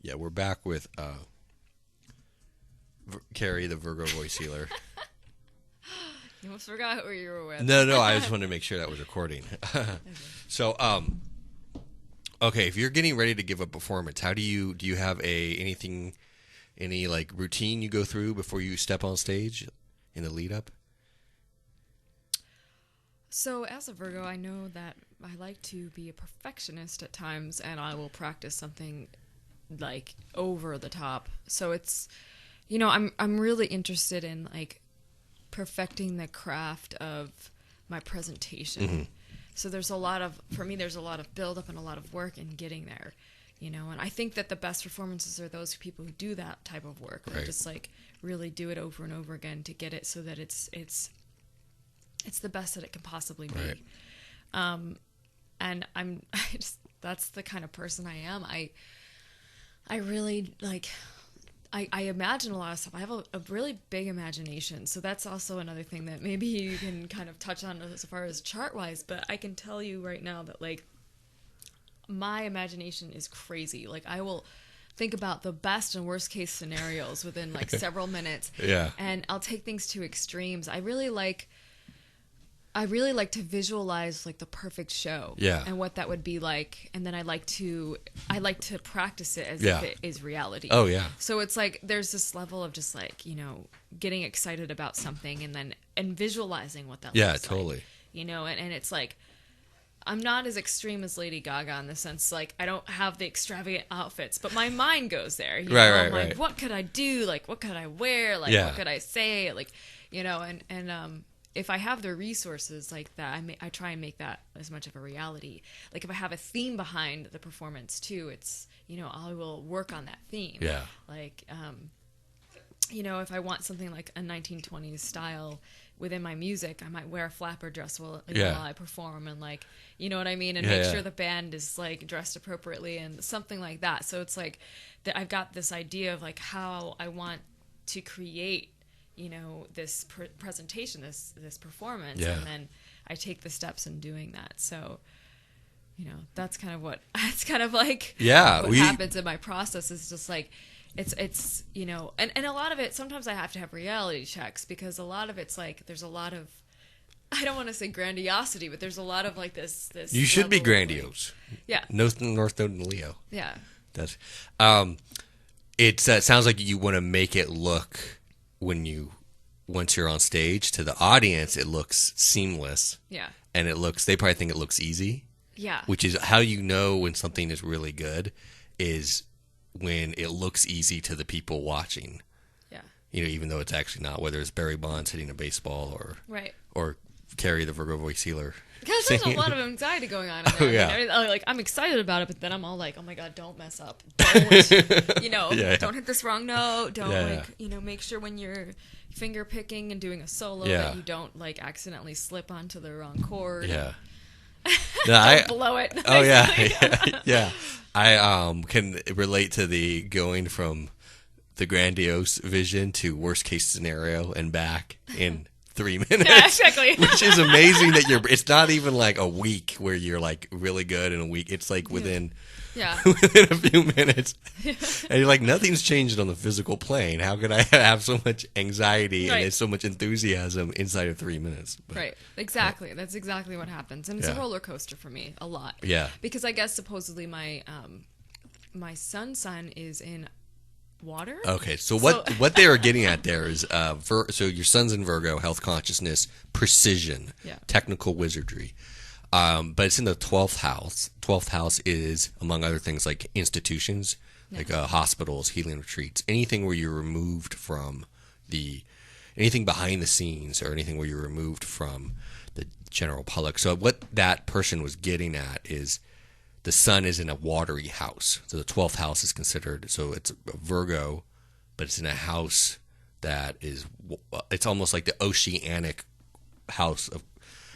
Yeah, we're back with Carrie, the Virgo voice healer. You almost forgot who you were with. No, I just wanted to make sure that was recording. So, okay, if you're getting ready to give a performance, do you have any like routine you go through before you step on stage in the lead up? So as a Virgo, I know that I like to be a perfectionist at times, and I will practice something like over the top. So it's, I'm really interested in like perfecting the craft of my presentation. Mm-hmm. So there's a lot of build up and a lot of work in getting there, and I think that the best performances are those people who do that type of work, right. Just like really do it over and over again to get it so that it's the best that it can possibly be. Right. And that's the kind of person I am. I really like, I imagine a lot of stuff. I have a really big imagination. So that's also another thing that maybe you can kind of touch on as far as chart wise, but I can tell you right now that like my imagination is crazy. Like I will think about the best and worst case scenarios within like several minutes. Yeah. And I'll take things to extremes. I really like to visualize like the perfect show, and what that would be like, and then I like to practice it as if it is reality. Oh yeah. So it's like there's this level of just like getting excited about something and visualizing what that looks like. Totally. And it's like I'm not as extreme as Lady Gaga in the sense like I don't have the extravagant outfits, but my mind goes there. Right. I'm like, what could I do? Like, what could I wear? Like, what could I say? Like, and if I have the resources like that, I try and make that as much of a reality. Like if I have a theme behind the performance too, it's, I will work on that theme. Yeah. Like, if I want something like a 1920s style within my music, I might wear a flapper dress while I perform and like, you know what I mean? And make sure the band is like dressed appropriately and something like that. So it's like that I've got this idea of like how I want to create this presentation, this performance, and then I take the steps in doing that. So, that's kind of like what happens in my process is just like, it's and a lot of it, sometimes I have to have reality checks because a lot of it's like, there's a lot of, I don't want to say grandiosity, but there's a lot of like this. You should be grandiose. Like, North Node and Leo. Yeah. That's, it sounds like you want to make it look once you're on stage to the audience, it looks seamless. Yeah. And they probably think it looks easy. Yeah. Which is how you know when something is really good is when it looks easy to the people watching. Yeah. Even though it's actually not, whether it's Barry Bonds hitting a baseball or Carrie, the Virgo voice healer. Because there's a lot of anxiety going on in there. Like I'm excited about it, but then I'm all like, oh my God, don't mess up. Don't, don't hit this wrong note. Don't make sure when you're finger picking and doing a solo that you don't like accidentally slip onto the wrong chord. Yeah. Don't blow it. Oh yeah. I can relate to the going from the grandiose vision to worst case scenario and back in 3 minutes. Yeah, exactly. Which is amazing that it's not even like a week where you're like really good in a week. It's like within within a few minutes. And you're like, nothing's changed on the physical plane. How could I have so much anxiety and so much enthusiasm inside of 3 minutes? But, right. Exactly. That's exactly what happens. And it's a roller coaster for me a lot. Yeah. Because I guess supposedly my sun sign is in water. Okay, so what they are getting at there is so your sun's in Virgo, health consciousness, precision, technical wizardry, but it's in the 12th house. 12th house is, among other things, like institutions, like hospitals, healing retreats, anything where you're removed from anything behind the scenes or anything where you're removed from the general public. So what that person was getting at is the sun is in a watery house. So the 12th house is considered, so it's a Virgo, but it's in a house that is, it's almost like the oceanic house of,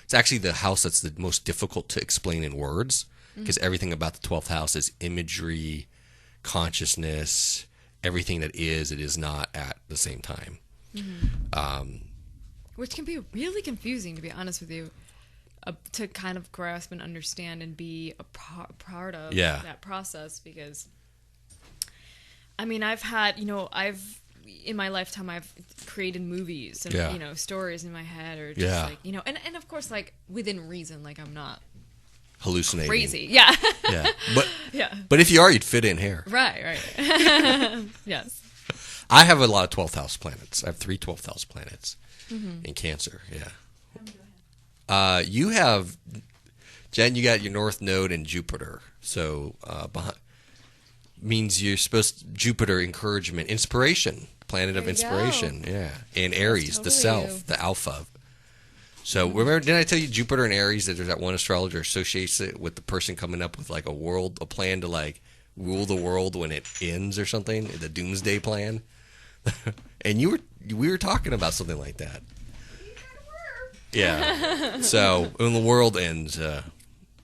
it's actually the house that's the most difficult to explain in words because everything about the 12th house is imagery, consciousness, everything that is, it is not at the same time. Which can be really confusing, to be honest with you. To kind of grasp and understand and be a part of that process, because I mean, I've had, in my lifetime, I've created movies and, stories in my head or just and of course, like within reason, like I'm not hallucinating. Crazy. Yeah. Yeah. But if you are, you'd fit in here. Right. Yes. I have a lot of 12th house planets. I have 3 12th house planets in Cancer. Yeah. You have, Jen, you got your North Node in Jupiter. So means you're Jupiter encouragement, inspiration, planet of inspiration. Go. Yeah. And Aries, totally the self, the alpha. So remember, didn't I tell you Jupiter and Aries, that there's that one astrologer associates it with the person coming up with like a plan to like rule the world when it ends or something, the doomsday plan? And we were talking about something like that. Yeah. So when the world ends, there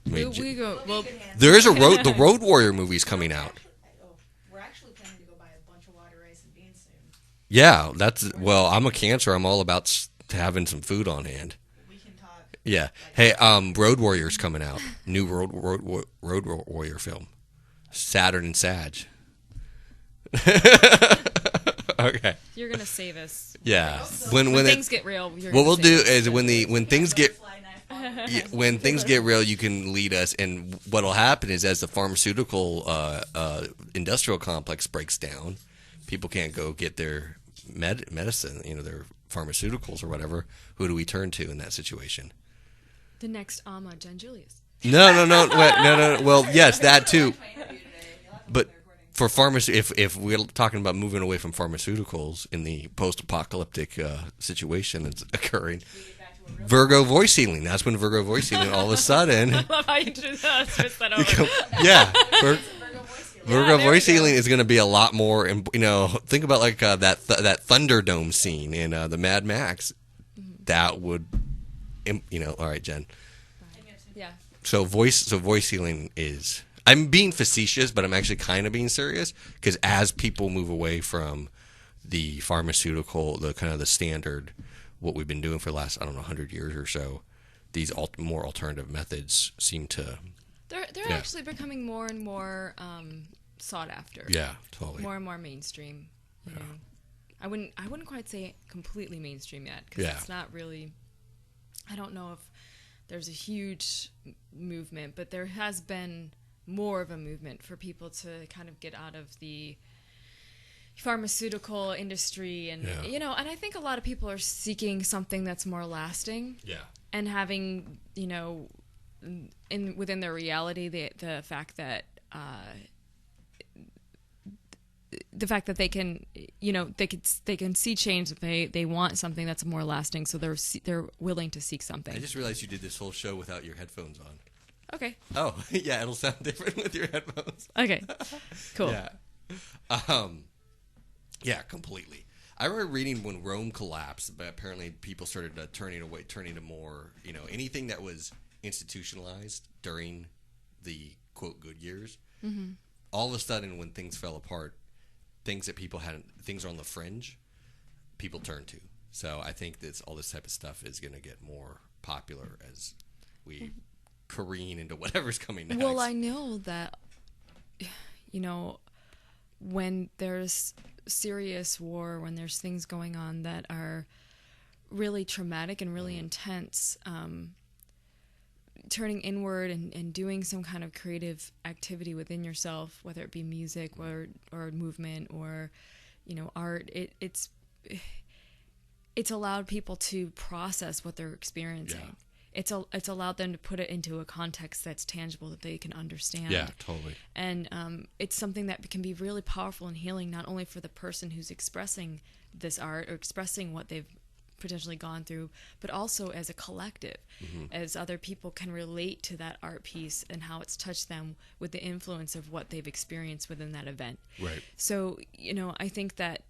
is the Road Warrior movie's coming out. We're actually planning to go buy a bunch of water, rice, and beans soon. Yeah, I'm a Cancer. I'm all about having some food on hand. We can talk. Yeah. Hey, Road Warrior's coming out. New Road Warrior film. Saturn and Sag. Okay. You're gonna save us. Yeah. When things get real, what we'll do is when things get real, you can lead us. And what'll happen is as the pharmaceutical industrial complex breaks down, people can't go get their medicine, their pharmaceuticals or whatever. Who do we turn to in that situation? The next Jen Julius. No. Well, yes, that too. But for if we're talking about moving away from pharmaceuticals in the post-apocalyptic situation that's occurring, Virgo voice healing. That's when Virgo voice healing all of a sudden. I love how you just switched that over. Yeah. Virgo voice healing is going to be a lot more. Think about like that Thunderdome scene in the Mad Max. That would, all right, Jen. Yeah. So voice healing is. I'm being facetious, but I'm actually kind of being serious because as people move away from the pharmaceutical, the kind of the standard, what we've been doing for the last 100 years or so, these more alternative methods seem to. They're actually becoming more and more sought after. Yeah, totally. More and more mainstream. You know. I wouldn't quite say completely mainstream yet because it's not really. I don't know if there's a huge movement, but there has been more of a movement for people to kind of get out of the pharmaceutical industry and and I think a lot of people are seeking something that's more lasting. Yeah. And having, within their reality the fact that they can they can see change, that they want something that's more lasting, so they're willing to seek something. I just realized you did this whole show without your headphones on. Okay. Oh, yeah, it'll sound different with your headphones. Okay. Cool. Yeah. Yeah, completely. I remember reading when Rome collapsed, but apparently people started turning to more, anything that was institutionalized during the quote good years. Mm-hmm. All of a sudden, when things fell apart, things are on the fringe, people turn to. So I think that all this type of stuff is going to get more popular as we careen into whatever's coming next. Well, I know that, when there's serious war, when there's things going on that are really traumatic and really intense, turning inward and doing some kind of creative activity within yourself, whether it be music or movement or, art, it's allowed people to process what they're experiencing. Yeah. It's allowed them to put it into a context that's tangible, that they can understand. Yeah, totally. And it's something that can be really powerful and healing, not only for the person who's expressing this art or expressing what they've potentially gone through, but also as a collective, as other people can relate to that art piece and how it's touched them with the influence of what they've experienced within that event. Right. So, I think that,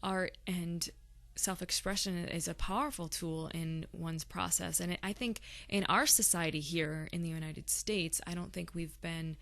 art and self-expression is a powerful tool in one's process. And I think in our society here in the United States, I don't think we've been,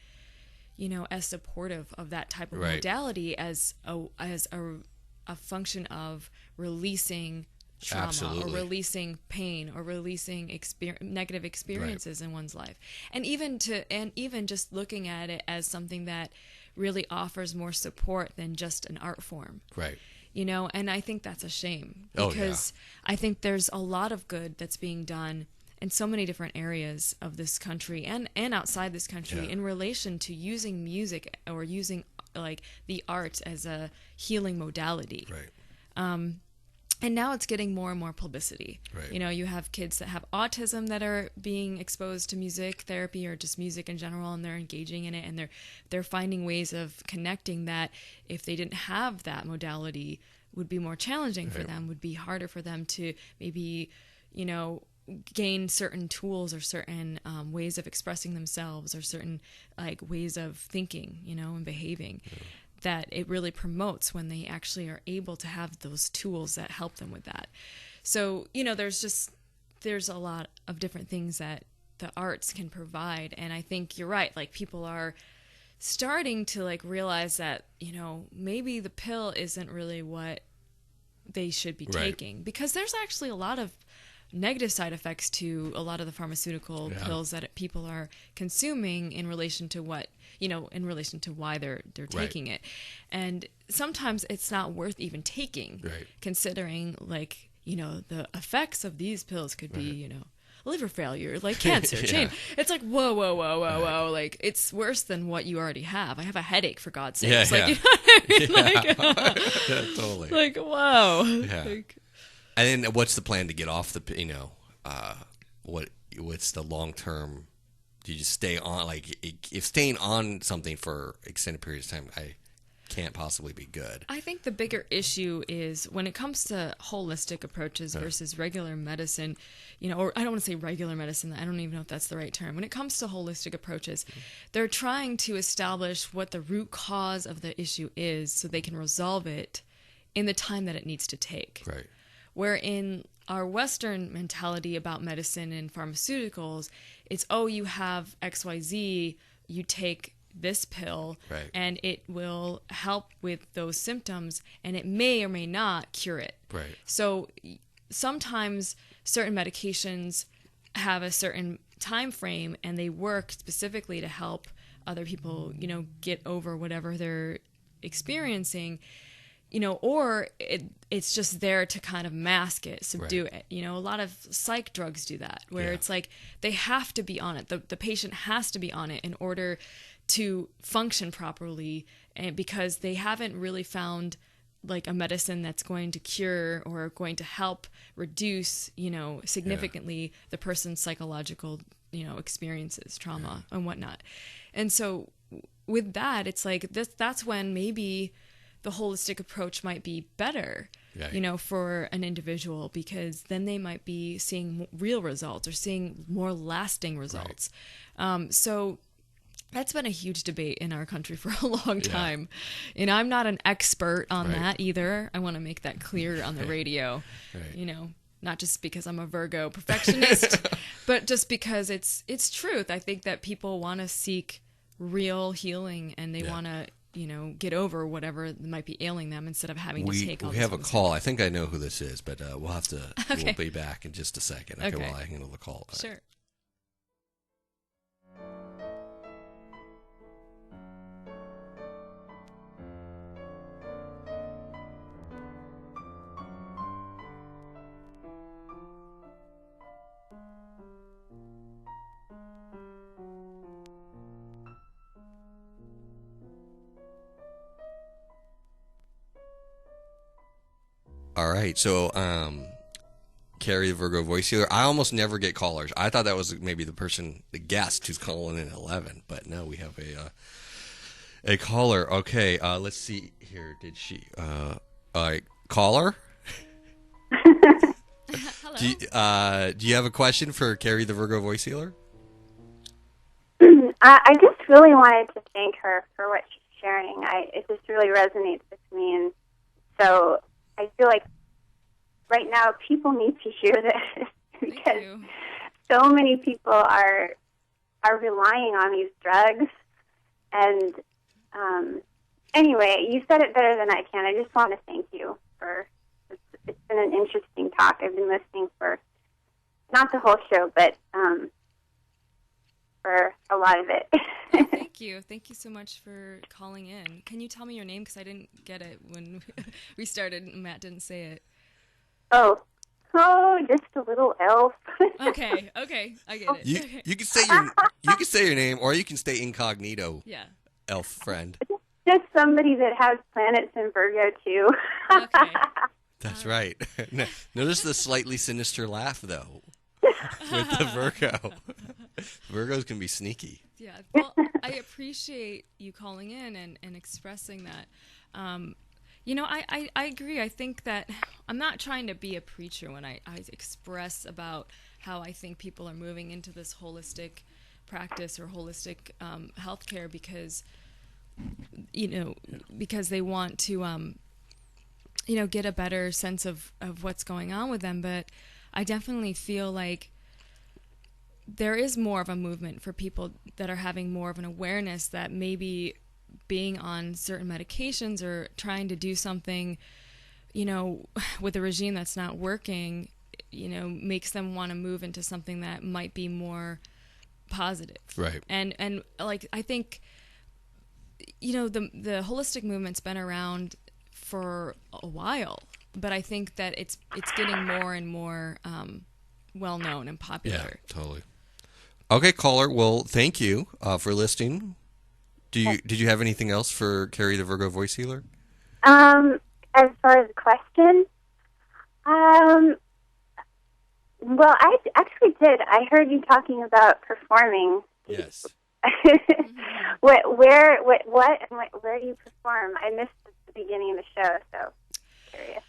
as supportive of that type of modality as a function of releasing trauma Absolutely. or releasing pain or releasing negative experiences in one's life. And even just looking at it as something that really offers more support than just an art form. Right. And I think that's a shame because I think there's a lot of good that's being done in so many different areas of this country and outside this country in relation to using music or using like the arts as a healing modality. Right. And now it's getting more and more publicity. Right. You have kids that have autism that are being exposed to music therapy or just music in general, and they're engaging in it, and they're finding ways of connecting that if they didn't have that modality would be more challenging for them, would be harder for them to maybe, gain certain tools or certain ways of expressing themselves or certain like ways of thinking, and behaving. That it really promotes when they actually are able to have those tools that help them with that. So, there's a lot of different things that the arts can provide. And I think you're right. Like people are starting to like realize that, maybe the pill isn't really what they should be taking, because there's actually a lot of negative side effects to a lot of the pharmaceutical pills that people are consuming in relation to what, in relation to why they're taking it. And sometimes it's not worth even taking, considering like, the effects of these pills could be, liver failure, like cancer, It's like, whoa. Like it's worse than what you already have. I have a headache, for God's sake. Like, you know what I mean? Like, Totally. Like, whoa. Yeah. Like, and then what's the plan to get off the, what's the long term? Do you just stay on, like, if staying on something for extended periods of time, I can't possibly be good. I think the bigger issue is when it comes to holistic approaches versus regular medicine, or I don't want to say regular medicine, I don't even know if that's the right term. When it comes to holistic approaches, they're trying to establish what the root cause of the issue is so they can resolve it in the time that it needs to take. Right. Where in our Western mentality about medicine and pharmaceuticals, it's, you have XYZ, you take this pill, and it will help with those symptoms, and it may or may not cure it. Right. So sometimes certain medications have a certain time frame, and they work specifically to help other people, get over whatever they're experiencing. Or it's just there to kind of mask it, subdue it. A lot of psych drugs do that, where it's like they have to be on it. The patient has to be on it in order to function properly, and because they haven't really found like a medicine that's going to cure or going to help reduce, significantly the person's psychological, experiences, trauma and whatnot. And so with that, it's like that's when maybe the holistic approach might be better, for an individual, because then they might be seeing real results or seeing more lasting results. So that's been a huge debate in our country for a long time. I'm not an expert on that either. I want to make that clear on the radio, not just because I'm a Virgo perfectionist, but just because it's truth. I think that people want to seek real healing, and they want to, get over whatever might be ailing them instead of having to take all this. We have a call. I think I know who this is, but we'll have to, we'll be back in just a second. Okay, while I handle the call. Sure. All right, so Carrie, the Virgo voice healer. I almost never get callers. I thought that was maybe the guest who's calling in at 11, but no, we have a caller. Okay, let's see here. Did she? All right, caller. Hello. Do you have a question for Carrie, the Virgo voice healer? I just really wanted to thank her for what she's sharing. It just really resonates with me, and so I feel like right now people need to hear this because so many people are relying on these drugs. And anyway, you said it better than I can. I just want to thank you for it's been an interesting talk. I've been listening for not the whole show, but for a lot of it. Oh, thank you. Thank you so much for calling in. Can you tell me your name? Because I didn't get it when we started and Matt didn't say it. Oh, just a little elf. Okay, I get it. You can say your name, or you can stay incognito. Yeah. Elf friend. Just somebody that has planets in Virgo too. Okay. That's right. Notice the slightly sinister laugh though with the Virgo. Virgos can be sneaky. Yeah. Well, I appreciate you calling in and expressing that. I agree. I think that I'm not trying to be a preacher when I express about how I think people are moving into this holistic practice or holistic healthcare because they want to, get a better sense of what's going on with them. But I definitely feel like there is more of a movement for people that are having more of an awareness that maybe being on certain medications or trying to do something, with a regime that's not working, makes them want to move into something that might be more positive. Right. And like, I think, the holistic movement's been around for a while, but I think that it's getting more and more well known and popular. Yeah, totally. Okay, caller. Well, thank you for listening. Did you have anything else for Carrie the Virgo voice healer? As far as the question, well, I actually did. I heard you talking about performing. Yes. Where do you perform? I missed the beginning of the show, so curious.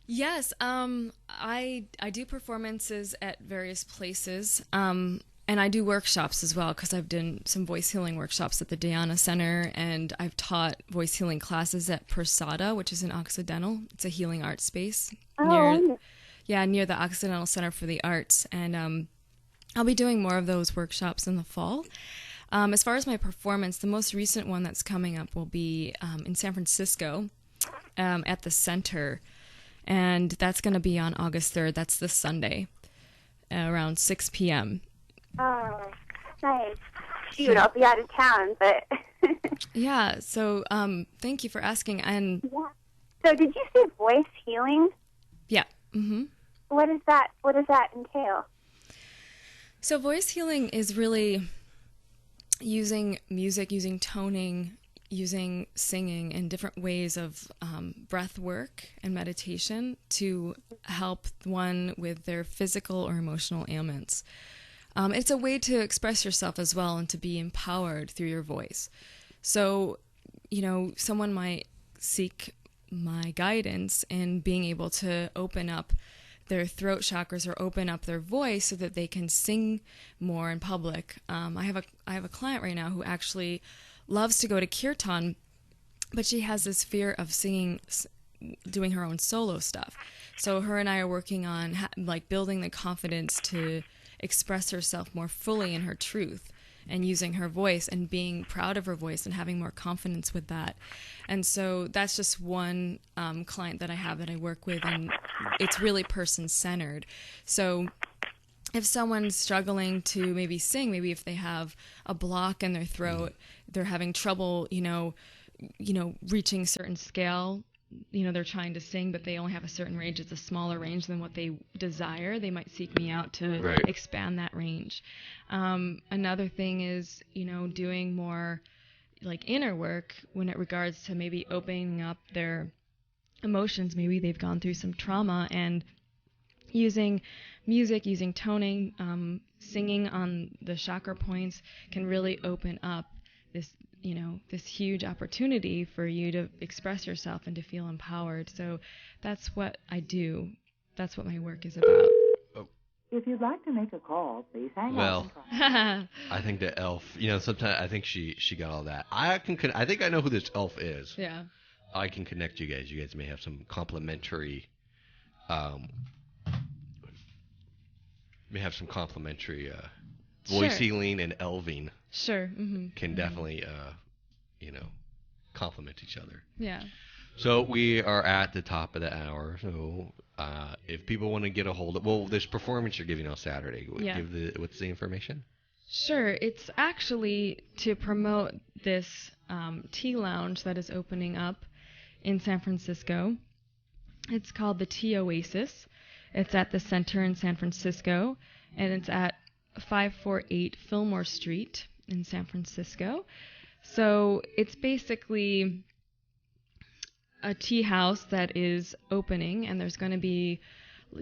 Yes, I do performances at various places, and I do workshops as well because I've done some voice healing workshops at the Dhyana Center, and I've taught voice healing classes at Prasada, which is in Occidental. It's a healing arts space near the Occidental Center for the Arts, and I'll be doing more of those workshops in the fall. As far as my performance, the most recent one that's coming up will be in San Francisco at the Center, and that's going to be on August 3rd. That's this Sunday, around 6 p.m. Oh, nice. Shoot, I'll be out of town, but... Yeah, so thank you for asking. And yeah. So did you say voice healing? Yeah. Mm-hmm. What does that entail? So voice healing is really using music, using toning, using singing and different ways of breath work and meditation to help one with their physical or emotional ailments. It's a way to express yourself as well and to be empowered through your voice. So, someone might seek my guidance in being able to open up their throat chakras or open up their voice so that they can sing more in public. I have a client right now who actually loves to go to kirtan, but she has this fear of singing, doing her own solo stuff. So her and I are working on building the confidence to express herself more fully in her truth and using her voice and being proud of her voice and having more confidence with that. And so that's just one client that I have that I work with, and it's really person-centered. So if someone's struggling to maybe sing, maybe if they have a block in their throat, they're having trouble, reaching certain scale, they're trying to sing, but they only have a certain range. It's a smaller range than what they desire. They might seek me out to expand that range. Another thing is, doing more inner work when it regards to maybe opening up their emotions. Maybe they've gone through some trauma, and using music, using toning, singing on the chakra points can really open up this huge opportunity for you to express yourself and to feel empowered. So that's what I do. That's what my work is about. If you'd like to make a call, please hang on. I think the elf, sometimes I think she got all that. I think I know who this elf is. Yeah. I can connect you guys. You guys may have some complementary voice healing and elving. Sure. Mm-hmm. Can definitely, complement each other. Yeah. So we are at the top of the hour. So if people want to get a hold of, well, this performance you're giving on Saturday. Yeah. What's the information? Sure. It's actually to promote this tea lounge that is opening up in San Francisco. It's called the Tea Oasis. It's at the Center in San Francisco, and it's at 548 Fillmore Street in San Francisco. So it's basically a tea house that is opening, and there's going to be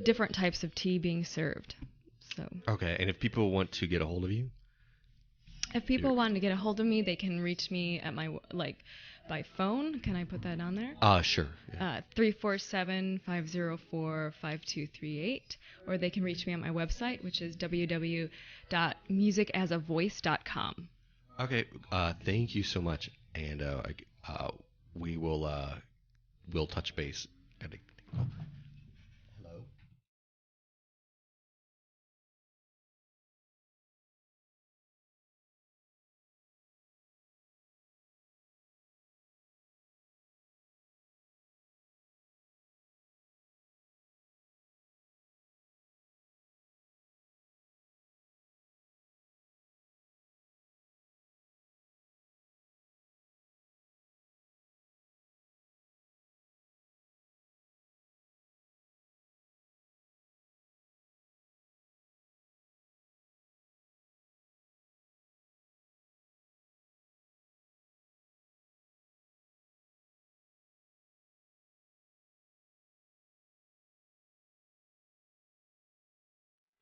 different types of tea being served. So Okay, and if people want to get a hold of you? If people want to get a hold of me, they can reach me at my, by phone. Can I put that on there? Sure. Yeah. 347-504-5238. Or they can reach me on my website, which is www.musicasavoice.com. Okay, thank you so much. And we will we'll touch base. Hello?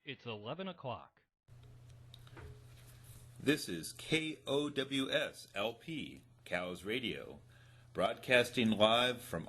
It's 11 o'clock. This is KOWS LP, Cows Radio, broadcasting live from